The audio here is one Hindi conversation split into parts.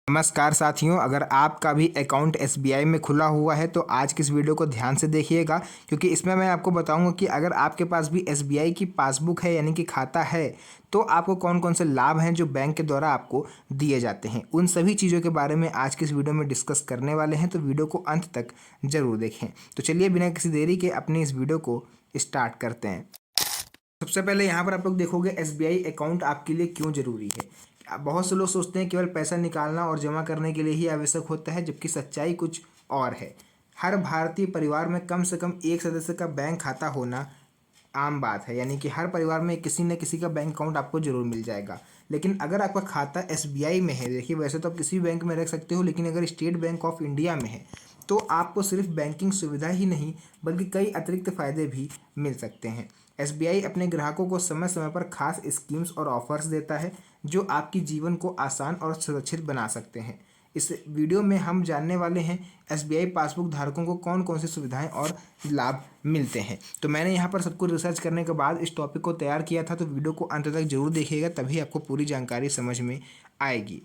नमस्कार साथियों, अगर आपका भी अकाउंट एसबीआई में खुला हुआ है तो आज की इस वीडियो को ध्यान से देखिएगा, क्योंकि इसमें मैं आपको बताऊंगा कि अगर आपके पास भी एसबीआई की पासबुक है यानी कि खाता है तो आपको कौन कौन से लाभ हैं जो बैंक के द्वारा आपको दिए जाते हैं। उन सभी चीज़ों के बारे में आज की इस वीडियो में डिस्कस करने वाले हैं, तो वीडियो को अंत तक जरूर देखें। तो चलिए बिना किसी देरी के अपनी इस वीडियो को स्टार्ट करते हैं। सबसे पहले यहाँ पर आप लोग देखोगे एसबीआई अकाउंट आपके लिए क्यों जरूरी है। बहुत से लोग सोचते हैं केवल पैसा निकालना और जमा करने के लिए ही आवश्यक होता है, जबकि सच्चाई कुछ और है। हर भारतीय परिवार में कम से कम एक सदस्य का बैंक खाता होना आम बात है, यानी कि हर परिवार में किसी न किसी का बैंक अकाउंट आपको जरूर मिल जाएगा। लेकिन अगर आपका खाता एसबीआई में है, देखिए वैसे तो आप किसी भी बैंक में रख सकते हो, लेकिन अगर स्टेट बैंक ऑफ इंडिया में है तो आपको सिर्फ बैंकिंग सुविधा ही नहीं बल्कि कई अतिरिक्त फायदे भी मिल सकते हैं। एसबीआई अपने ग्राहकों को समय समय पर खास स्कीम्स और ऑफर्स देता है जो आपकी जीवन को आसान और सुरक्षित बना सकते हैं। इस वीडियो में हम जानने वाले हैं एसबीआई पासबुक धारकों को कौन कौन सी सुविधाएं और लाभ मिलते हैं। तो मैंने यहाँ पर सब कुछ रिसर्च करने के बाद इस टॉपिक को तैयार किया था, तो वीडियो को अंत तक जरूर देखिएगा, तभी आपको पूरी जानकारी समझ में आएगी।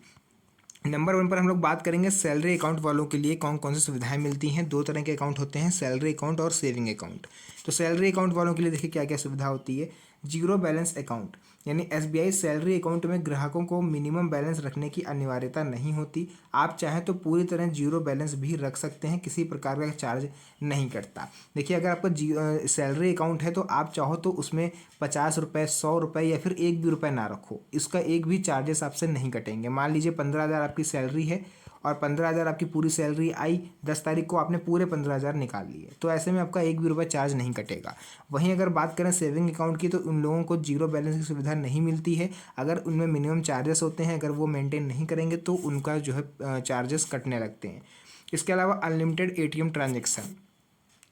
नंबर 1 पर हम लोग बात करेंगे सैलरी अकाउंट वालों के लिए कौन कौन सी सुविधाएं मिलती हैं। दो तरह के अकाउंट होते हैं, सैलरी अकाउंट और सेविंग अकाउंट। तो सैलरी अकाउंट वालों के लिए देखिए क्या क्या सुविधा होती है। जीरो बैलेंस अकाउंट, यानी एसबीआई सैलरी अकाउंट में ग्राहकों को मिनिमम बैलेंस रखने की अनिवार्यता नहीं होती। आप चाहें तो पूरी तरह जीरो बैलेंस भी रख सकते हैं, किसी प्रकार का चार्ज नहीं कटता। देखिए अगर आपका सैलरी अकाउंट है तो आप चाहो तो उसमें 50 रुपये, 100 रुपये या फिर एक भी रुपये ना रखो, इसका एक भी चार्जेस आपसे नहीं कटेंगे। मान लीजिए 15,000 आपकी सैलरी है और 15,000 आपकी पूरी सैलरी आई, 10 तारीख को आपने पूरे 15,000 निकाल लिए, तो ऐसे में आपका एक भी रुपये चार्ज नहीं कटेगा। वहीं अगर बात करें सेविंग अकाउंट की तो उन लोगों को जीरो बैलेंस की सुविधा नहीं मिलती है। अगर उनमें मिनिमम चार्जेस होते हैं, अगर वो मेंटेन नहीं करेंगे तो उनका जो है चार्जेस कटने लगते हैं। इसके अलावा unlimited ATM transaction,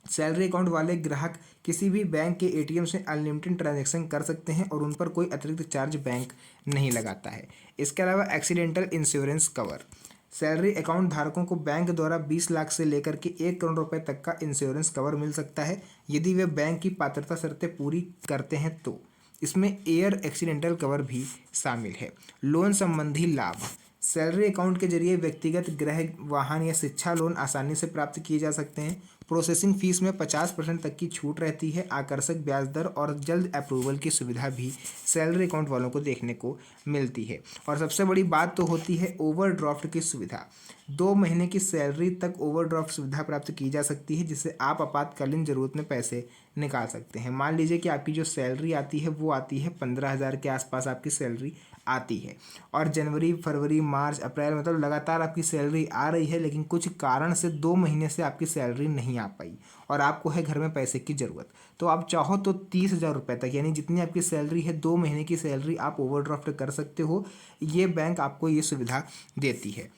salary account वाले ग्राहक किसी भी बैंक के एटीएम से अनलिमिटेड ट्रांजैक्शन कर सकते हैं और उन पर कोई अतिरिक्त चार्ज बैंक नहीं लगाता है। इसके अलावा accidental insurance cover, salary account धारकों को बैंक द्वारा 20 लाख से लेकर के 1 करोड़ रुपए तक का इंश्योरेंस कवर मिल सकता है यदि वे बैंक की पात्रता शर्तें पूरी करते हैं तो। इसमें एयर एक्सीडेंटल कवर भी शामिल है। लोन संबंधी लाभ, सैलरी अकाउंट के जरिए व्यक्तिगत गृह, वाहन या शिक्षा लोन आसानी से प्राप्त किए जा सकते हैं। प्रोसेसिंग फीस में 50% तक की छूट रहती है। आकर्षक ब्याज दर और जल्द अप्रूवल की सुविधा भी सैलरी अकाउंट वालों को देखने को मिलती है। और सबसे बड़ी बात तो होती है ओवरड्राफ्ट की सुविधा। 2 महीने की सैलरी तक ओवरड्राफ्ट सुविधा प्राप्त की जा सकती है, जिससे आप आपातकालीन जरूरत में पैसे निकाल सकते हैं। मान लीजिए कि आपकी जो सैलरी आती है वो आती है 15,000 के आसपास आपकी सैलरी आती है और जनवरी, फरवरी, मार्च, अप्रैल मतलब लगातार आपकी सैलरी आ रही है, लेकिन कुछ कारण से 2 महीने से आपकी सैलरी नहीं आ पाई और आपको है घर में पैसे की ज़रूरत। तो आप चाहो तो 30,000 रुपये तक, यानी जितनी आपकी सैलरी है 2 महीने की सैलरी आप ओवरड्राफ्ट कर सकते हो। ये बैंक आपको ये सुविधा देती है।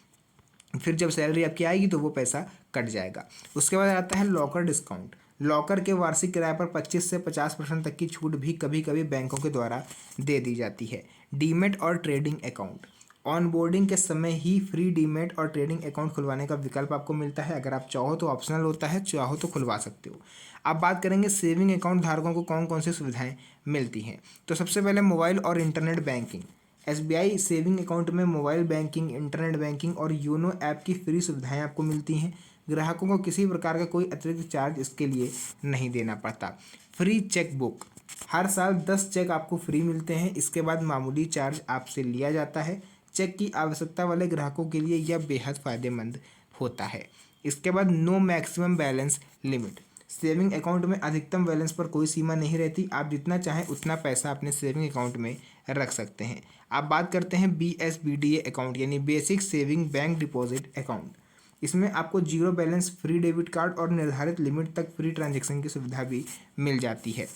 फिर जब सैलरी आपकी आएगी तो वो पैसा कट जाएगा। उसके बाद आता है लॉकर डिस्काउंट। लॉकर के वार्षिक किराए पर 25 से 50% तक की छूट भी कभी कभी बैंकों के द्वारा दे दी जाती है। डीमेट और ट्रेडिंग अकाउंट, ऑनबोर्डिंग के समय ही फ्री डीमेट और ट्रेडिंग अकाउंट खुलवाने का विकल्प आपको मिलता है। अगर आप चाहो तो ऑप्शनल होता है, चाहो तो खुलवा सकते हो। अब बात करेंगे सेविंग अकाउंट धारकों को कौन कौन सी सुविधाएं मिलती हैं। तो सबसे पहले मोबाइल और internet banking. SBI saving account में मोबाइल बैंकिंग, इंटरनेट बैंकिंग और यूनो ऐप की फ्री सुविधाएं आपको मिलती हैं। ग्राहकों को किसी प्रकार का कोई अतिरिक्त चार्ज इसके लिए नहीं देना पड़ता। फ्री चेक बुक, हर साल 10 चेक आपको फ्री मिलते हैं, इसके बाद मामूली चार्ज आपसे लिया जाता है। चेक की आवश्यकता वाले ग्राहकों के लिए यह बेहद फायदेमंद होता है। इसके बाद no maximum balance limit, saving account में अधिकतम बैलेंस पर कोई सीमा नहीं रहती, आप जितना चाहें उतना पैसा अपने सेविंग अकाउंट में रख सकते हैं। आप बात करते हैं BSBDA अकाउंट, यानी basic saving bank deposit account. इसमें आपको zero balance, free debit card और निर्धारित लिमिट तक फ्री ट्रांजैक्शन की सुविधा भी मिल जाती है।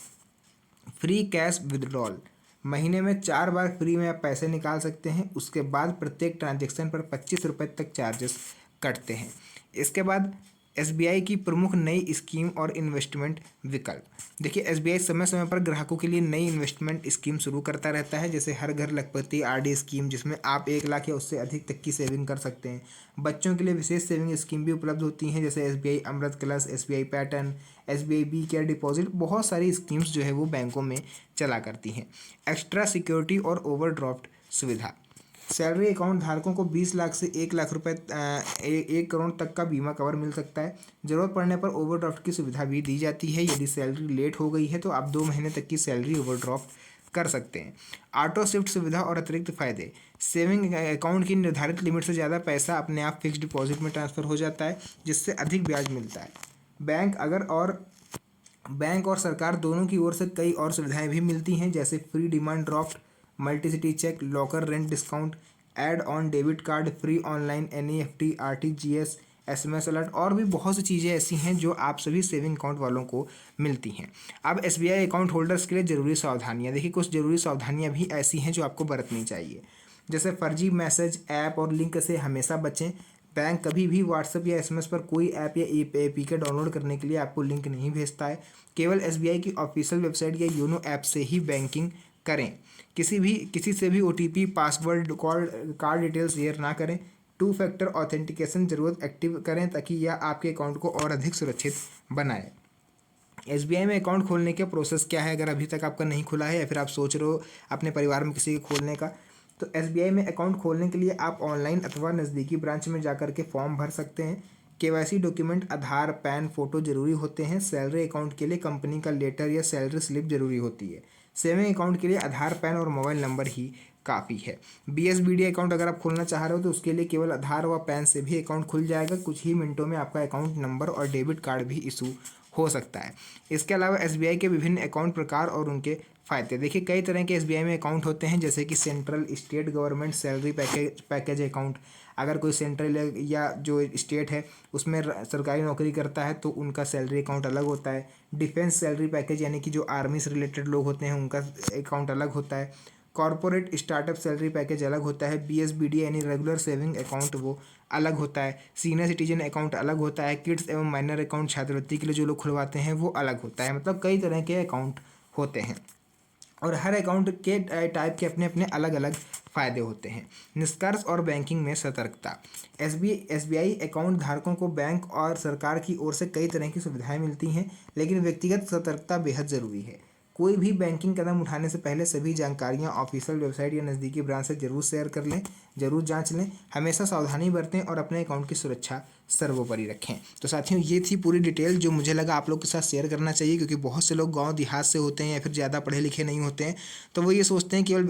फ्री कैश विदड्रॉल, महीने में 4 बार फ्री में आप पैसे निकाल सकते हैं। उसके बाद प्रत्येक ट्रांजैक्शन पर 25 रुपये तक चार्जेस कटते हैं। इसके बाद एसबीआई की प्रमुख नई स्कीम और इन्वेस्टमेंट विकल्प, देखिए एसबीआई समय समय पर ग्राहकों के लिए नई इन्वेस्टमेंट स्कीम शुरू करता रहता है, जैसे हर घर लखपति आरडी स्कीम, जिसमें आप 1 लाख या उससे अधिक तक की सेविंग कर सकते हैं। बच्चों के लिए विशेष सेविंग स्कीम भी उपलब्ध होती हैं, जैसे SBI Amrit Kalash, SBI patrons, SBI we care deposit. बहुत सारी स्कीम्स जो है वो बैंकों में चला करती हैं। एक्स्ट्रा सिक्योरिटी और ओवरड्राफ्ट सुविधा, सैलरी अकाउंट धारकों को 20 लाख से 1 लाख रुपए 1 करोड़ तक का बीमा कवर मिल सकता है। ज़रूरत पड़ने पर ओवरड्राफ्ट की सुविधा भी दी जाती है। यदि सैलरी लेट हो गई है तो आप 2 महीने तक की सैलरी ओवरड्राफ्ट कर सकते हैं। ऑटो शिफ्ट सुविधा और अतिरिक्त फायदे। सेविंग अकाउंट की निर्धारित लिमिट से ज़्यादा पैसा अपने आप फिक्स डिपॉजिट में ट्रांसफ़र हो जाता है, जिससे अधिक ब्याज मिलता है। बैंक और सरकार दोनों की ओर से कई और सुविधाएं भी मिलती हैं, जैसे free demand draft, multi-city cheque, locker rent discount, add on debit card, free online NEFT, RTGS, SMS alert और भी बहुत सी चीज़ें ऐसी हैं जो आप सभी सेविंग अकाउंट वालों को मिलती हैं। अब SBI अकाउंट होल्डर्स के लिए ज़रूरी सावधानियाँ। देखिए, कुछ ज़रूरी सावधानियाँ भी ऐसी हैं जो आपको बरतनी चाहिए। जैसे फर्जी मैसेज, ऐप और लिंक से हमेशा बचें। बैंक कभी भी व्हाट्सएप या SMS पर कोई ऐप या APK डाउनलोड करने के लिए आपको लिंक नहीं भेजता है। केवल SBI की ऑफिशियल वेबसाइट या योनो ऐप से ही बैंकिंग करें। किसी से भी OTP, password, card detail share ना करें। 2 फैक्टर ऑथेंटिकेशन ज़रूरत एक्टिव करें ताकि यह आपके अकाउंट को और अधिक सुरक्षित बनाए। SBI में अकाउंट खोलने का प्रोसेस क्या है, अगर अभी तक आपका नहीं खुला है या फिर आप सोच रहे हो अपने परिवार में किसी के खोलने का, तो SBI में अकाउंट खोलने के लिए आप ऑनलाइन अथवा नज़दीकी ब्रांच में जाकर के फॉर्म भर सकते हैं। KYC डॉक्यूमेंट आधार, पैन, फोटो जरूरी होते हैं। सैलरी अकाउंट के लिए कंपनी का लेटर या सैलरी स्लिप जरूरी होती है। सेविंग अकाउंट के लिए आधार, पैन और मोबाइल नंबर ही काफ़ी है। BSBD अकाउंट अगर आप खोलना चाह रहे हो तो उसके लिए केवल आधार व पैन से भी अकाउंट खुल जाएगा। कुछ ही मिनटों में आपका अकाउंट नंबर और डेबिट कार्ड भी इशू हो सकता है। इसके अलावा SBI के विभिन्न अकाउंट प्रकार और उनके फ़ायदे। देखिए, कई तरह के SBI में अकाउंट होते हैं, जैसे कि central, state government salary package account. अगर कोई सेंट्रल या जो स्टेट है उसमें सरकारी नौकरी करता है तो उनका सैलरी अकाउंट अलग होता है। डिफेंस सैलरी पैकेज यानी कि जो आर्मी से रिलेटेड लोग होते हैं उनका अकाउंट अलग होता है। कॉर्पोरेट स्टार्टअप सैलरी पैकेज अलग होता है। BSBD यानी रेगुलर सेविंग अकाउंट वो अलग होता है। सीनियर सिटीजन अकाउंट अलग होता है। किड्स एवं माइनर अकाउंट छात्रवृत्ति के लिए जो लोग खुलवाते हैं वो अलग होता है। मतलब कई तरह के अकाउंट होते हैं और हर अकाउंट के टाइप के अपने अपने अलग अलग फ़ायदे होते हैं। निष्कर्ष और बैंकिंग में सतर्कता। SBI अकाउंट धारकों को बैंक और सरकार की ओर से कई तरह की सुविधाएं मिलती हैं, लेकिन व्यक्तिगत सतर्कता बेहद ज़रूरी है। कोई भी बैंकिंग कदम उठाने से पहले सभी जानकारियां ऑफिशियल वेबसाइट या नज़दीकी ब्रांच से जरूर शेयर कर लें, जरूर जांच लें। हमेशा सावधानी बरतें और अपने अकाउंट की सुरक्षा सर्वोपरि रखें। तो साथियों, ये थी पूरी डिटेल जो मुझे लगा आप लोग के साथ शेयर करना चाहिए, क्योंकि बहुत से लोग गांव देहात से होते हैं या फिर ज़्यादा पढ़े लिखे नहीं होते हैं, तो वो ये सोचते हैं केवल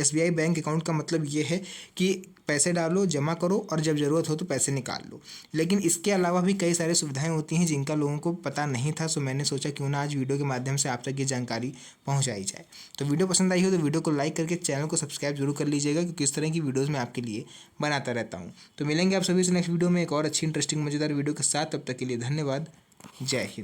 SBI बैंक अकाउंट का मतलब ये है कि पैसे डालो, जमा करो और जब ज़रूरत हो तो पैसे निकाल लो। लेकिन इसके अलावा भी कई सारी सुविधाएं होती हैं जिनका लोगों को पता नहीं था। सो मैंने सोचा क्यों ना आज वीडियो के माध्यम से आप तक ये जानकारी पहुंचाई जाए। तो वीडियो पसंद आई हो तो वीडियो को लाइक करके चैनल को सब्सक्राइब जरूर कर लीजिएगा, क्योंकि इस तरह की वीडियोज़ मैं आपके लिए बनाता रहता हूँ। तो मिलेंगे आप सभी से नेक्स्ट वीडियो में एक और अच्छी इंटरेस्टिंग मज़ेदार वीडियो के साथ। तब तक के लिए धन्यवाद। जय हिंद।